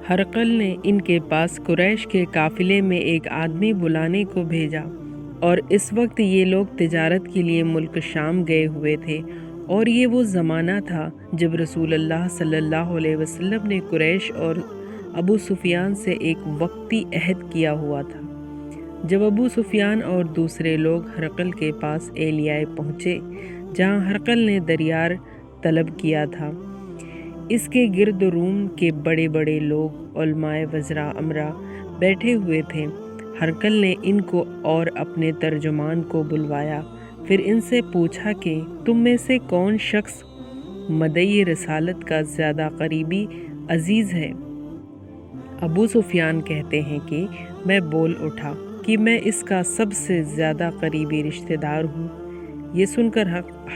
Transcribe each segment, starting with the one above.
ہرقل نے ان کے پاس قریش کے قافلے میں ایک آدمی بلانے کو بھیجا، اور اس وقت یہ لوگ تجارت کے لیے ملک شام گئے ہوئے تھے، اور یہ وہ زمانہ تھا جب رسول اللہ صلی اللہ علیہ وسلم نے قریش اور ابو سفیان سے ایک وقتی عہد کیا ہوا تھا۔ جب ابو سفیان اور دوسرے لوگ ہرقل کے پاس ایلیائے پہنچے، جہاں ہرقل نے دیدار طلب کیا تھا، اس کے گرد روم کے بڑے بڑے لوگ، علماء وزراء امراء بیٹھے ہوئے تھے۔ ہرقل نے ان کو اور اپنے ترجمان کو بلوایا، پھر ان سے پوچھا کہ تم میں سے کون شخص مدعی رسالت کا زیادہ قریبی عزیز ہے؟ ابو سفیان کہتے ہیں کہ میں بول اٹھا کہ میں اس کا سب سے زیادہ قریبی رشتہ دار ہوں۔ یہ سن کر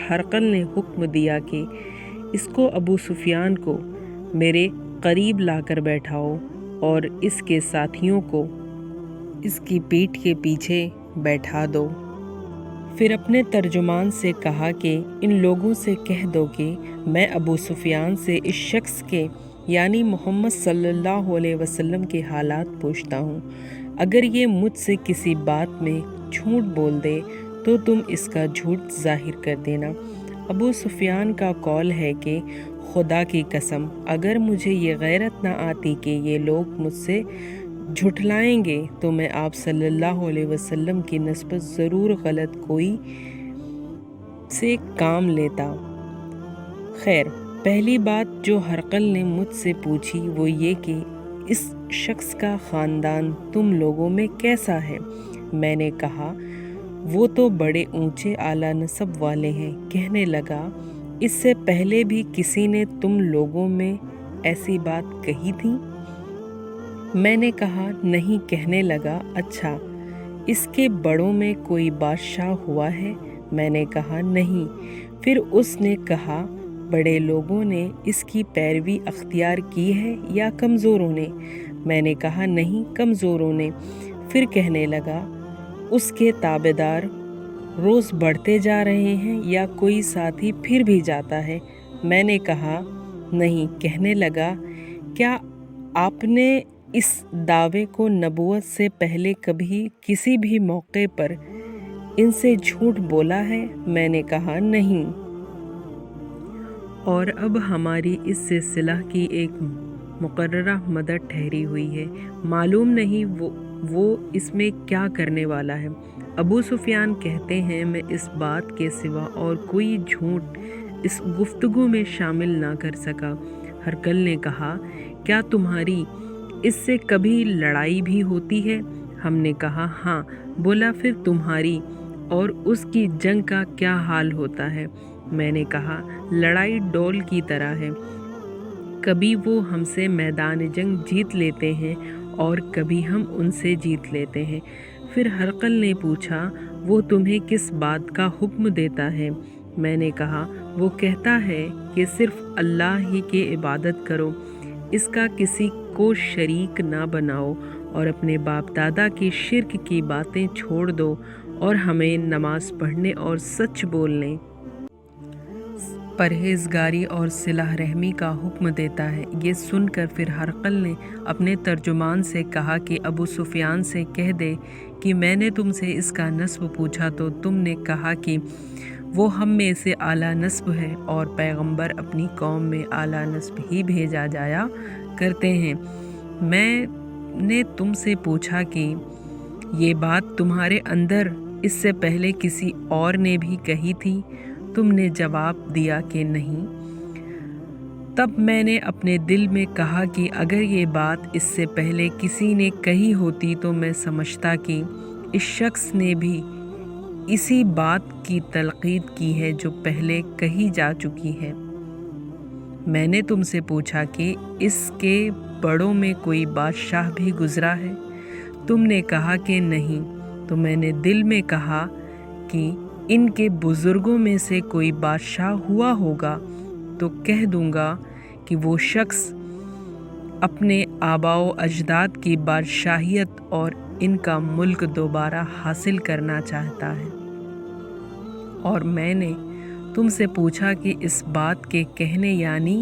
ہرقل نے حکم دیا کہ اس کو ابو سفیان کو میرے قریب لا کر بیٹھاؤ، اور اس کے ساتھیوں کو اس کی پیٹھ کے پیچھے بیٹھا دو۔ پھر اپنے ترجمان سے کہا کہ ان لوگوں سے کہہ دو کہ میں ابو سفیان سے اس شخص کے یعنی محمد صلی اللہ علیہ وسلم کے حالات پوچھتا ہوں۔ اگر یہ مجھ سے کسی بات میں جھوٹ بول دے تو تم اس کا جھوٹ ظاہر کر دینا۔ ابو سفیان کا قول ہے کہ خدا کی قسم، اگر مجھے یہ غیرت نہ آتی کہ یہ لوگ مجھ سے جھٹلائیں گے تو میں آپ صلی اللہ علیہ وسلم کی نسبت ضرور غلط کوئی سے کام لیتا۔ خیر، پہلی بات جو ہرقل نے مجھ سے پوچھی وہ یہ کہ اس شخص کا خاندان تم لوگوں میں کیسا ہے؟ میں نے کہا وہ تو بڑے اونچے اعلیٰ نسب والے ہیں۔ کہنے لگا اس سے پہلے بھی کسی نے تم لوگوں میں ایسی بات کہی تھی؟ میں نے کہا نہیں۔ کہنے لگا اچھا، اس کے بڑوں میں کوئی بادشاہ ہوا ہے؟ میں نے کہا نہیں۔ پھر اس نے کہا بڑے لوگوں نے اس کی پیروی اختیار کی ہے یا کمزوروں نے؟ میں نے کہا نہیں، کمزوروں نے۔ پھر کہنے لگا اس کے تابعدار روز بڑھتے جا رہے ہیں یا کوئی ساتھی پھر بھی جاتا ہے؟ میں نے کہا نہیں۔ کہنے لگا کیا آپ نے اس دعوے کو نبوت سے پہلے کبھی کسی بھی موقع پر ان سے جھوٹ بولا ہے؟ میں نے کہا نہیں۔ اور اب ہماری اس سے صلح کی ایک مقررہ مدت ٹھہری ہوئی ہے، معلوم نہیں وہ اس میں کیا کرنے والا ہے۔ ابو سفیان کہتے ہیں میں اس بات کے سوا اور کوئی جھوٹ اس گفتگو میں شامل نہ کر سکا۔ ہرقل نے کہا کیا تمہاری اس سے کبھی لڑائی بھی ہوتی ہے؟ ہم نے کہا ہاں۔ بولا پھر تمہاری اور اس کی جنگ کا کیا حال ہوتا ہے؟ میں نے کہا لڑائی ڈول کی طرح ہے، کبھی وہ ہم سے میدان جنگ جیت لیتے ہیں اور کبھی ہم ان سے جیت لیتے ہیں۔ پھر ہرقل نے پوچھا وہ تمہیں کس بات کا حکم دیتا ہے؟ میں نے کہا وہ کہتا ہے کہ صرف اللہ ہی کی عبادت کرو، اس کا کسی کو شریک نہ بناؤ، اور اپنے باپ دادا کی شرک کی باتیں چھوڑ دو، اور ہمیں نماز پڑھنے اور سچ بولنے، پرہیزگاری اور صلہ رحمی کا حکم دیتا ہے۔ یہ سن کر پھر ہرقل نے اپنے ترجمان سے کہا کہ ابو سفیان سے کہہ دے کہ میں نے تم سے اس کا نسب پوچھا تو تم نے کہا کہ وہ ہم میں سے اعلیٰ نسب ہے، اور پیغمبر اپنی قوم میں اعلیٰ نسب ہی بھیجا جایا کرتے ہیں۔ میں نے تم سے پوچھا کہ یہ بات تمہارے اندر اس سے پہلے کسی اور نے بھی کہی تھی؟ تم نے جواب دیا کہ نہیں۔ تب میں نے اپنے دل میں کہا کہ اگر یہ بات اس سے پہلے کسی نے کہی ہوتی تو میں سمجھتا کہ اس شخص نے بھی اسی بات کی تلقین کی ہے جو پہلے کہی جا چکی ہے۔ میں نے تم سے پوچھا کہ اس کے بڑوں میں کوئی بادشاہ بھی گزرا ہے؟ تم نے کہا کہ نہیں۔ تو میں نے دل میں کہا کہ ان کے بزرگوں میں سے کوئی بادشاہ ہوا ہوگا تو کہہ دوں گا کہ وہ شخص اپنے آباء و اجداد کی بادشاہیت اور ان کا ملک دوبارہ حاصل کرنا چاہتا ہے۔ اور میں نے تم سے پوچھا کہ اس بات کے کہنے یعنی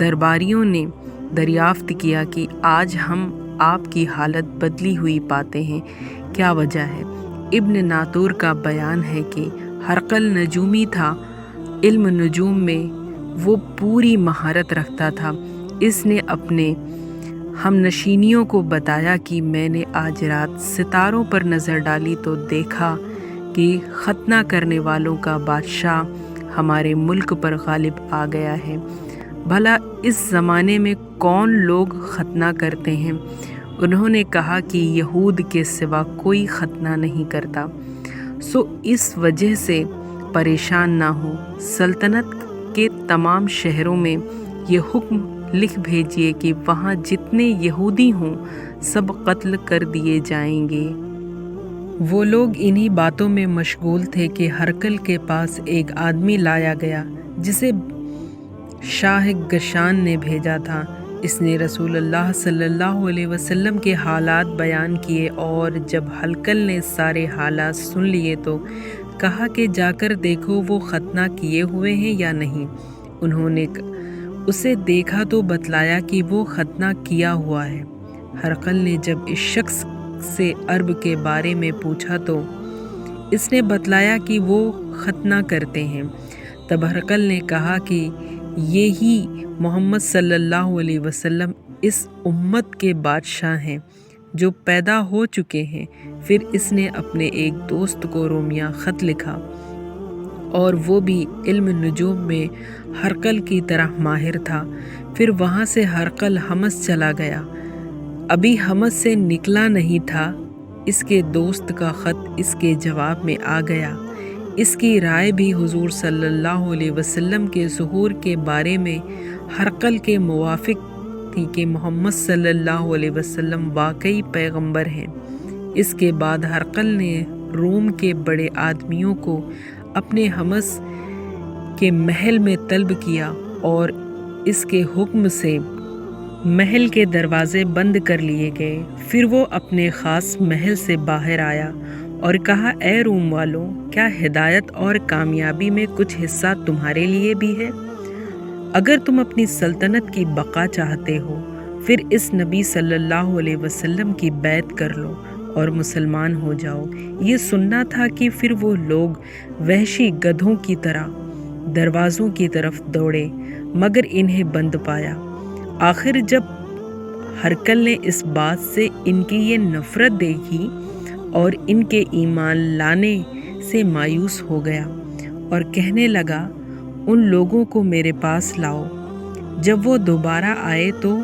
درباریوں نے دریافت کیا کہ آج ہم آپ کی حالت بدلی ہوئی پاتے ہیں، کیا وجہ ہے؟ ابن ناطور کا بیان ہے کہ ہرقل نجومی تھا، علم نجوم میں وہ پوری مہارت رکھتا تھا۔ اس نے اپنے ہم نشینیوں کو بتایا کہ میں نے آج رات ستاروں پر نظر ڈالی تو دیکھا کہ ختنہ کرنے والوں کا بادشاہ ہمارے ملک پر غالب آ گیا ہے۔ بھلا اس زمانے میں کون لوگ ختنہ کرتے ہیں؟ انہوں نے کہا کہ یہود کے سوا کوئی ختنہ نہیں کرتا، سو اس وجہ سے پریشان نہ ہو۔ سلطنت کے تمام شہروں میں یہ حکم لکھ بھیجیے کہ وہاں جتنے یہودی ہوں سب قتل کر دیے جائیں گے۔ وہ لوگ انہی باتوں میں مشغول تھے کہ ہرقل کے پاس ایک آدمی لایا گیا جسے شاہ گشان نے بھیجا تھا۔ اس نے رسول اللہ صلی اللہ علیہ وسلم کے حالات بیان کیے، اور جب ہرقل نے سارے حالات سن لیے تو کہا کہ جا کر دیکھو وہ ختنہ کیے ہوئے ہیں یا نہیں۔ انہوں نے اسے دیکھا تو بتلایا کہ وہ ختنہ کیا ہوا ہے۔ ہرقل نے جب اس شخص سے عرب کے بارے میں پوچھا تو اس نے بتلایا کہ وہ ختنہ کرتے ہیں۔ تب ہرقل نے کہا کہ یہی محمد صلی اللہ علیہ وسلم اس امت کے بادشاہ ہیں جو پیدا ہو چکے ہیں۔ پھر اس نے اپنے ایک دوست کو رومیہ خط لکھا، اور وہ بھی علم نجوم میں ہرقل کی طرح ماہر تھا۔ پھر وہاں سے ہرقل حمص چلا گیا۔ ابھی حمص سے نکلا نہیں تھا، اس کے دوست کا خط اس کے جواب میں آ گیا۔ اس کی رائے بھی حضور صلی اللہ علیہ وسلم کے ظہور کے بارے میں ہرقل کے موافق تھی کہ محمد صلی اللہ علیہ وسلم واقعی پیغمبر ہیں۔ اس کے بعد ہرقل نے روم کے بڑے آدمیوں کو اپنے حمص کے محل میں طلب کیا، اور اس کے حکم سے محل کے دروازے بند کر لیے گئے۔ پھر وہ اپنے خاص محل سے باہر آیا اور کہا، اے روم والوں، کیا ہدایت اور کامیابی میں کچھ حصہ تمہارے لیے بھی ہے؟ اگر تم اپنی سلطنت کی بقا چاہتے ہو، پھر اس نبی صلی اللہ علیہ وسلم کی بیعت کر لو اور مسلمان ہو جاؤ۔ یہ سننا تھا کہ پھر وہ لوگ وحشی گدھوں کی طرح دروازوں کی طرف دوڑے، مگر انہیں بند پایا۔ آخر جب ہرقل نے اس بات سے ان کی یہ نفرت دیکھی اور ان کے ایمان لانے سے مایوس ہو گیا، اور کہنے لگا، ان لوگوں کو میرے پاس لاؤ۔ جب وہ دوبارہ آئے تو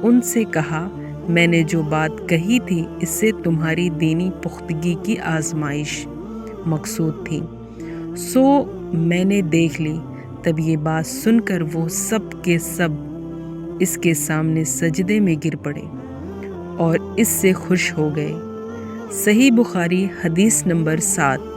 ان سے کہا، میں نے جو بات کہی تھی اس سے تمہاری دینی پختگی کی آزمائش مقصود تھی، سو میں نے دیکھ لی۔ تب یہ بات سن کر وہ سب کے سب اس کے سامنے سجدے میں گر پڑے اور اس سے خوش ہو گئے۔ صحیح بخاری حدیث نمبر 7۔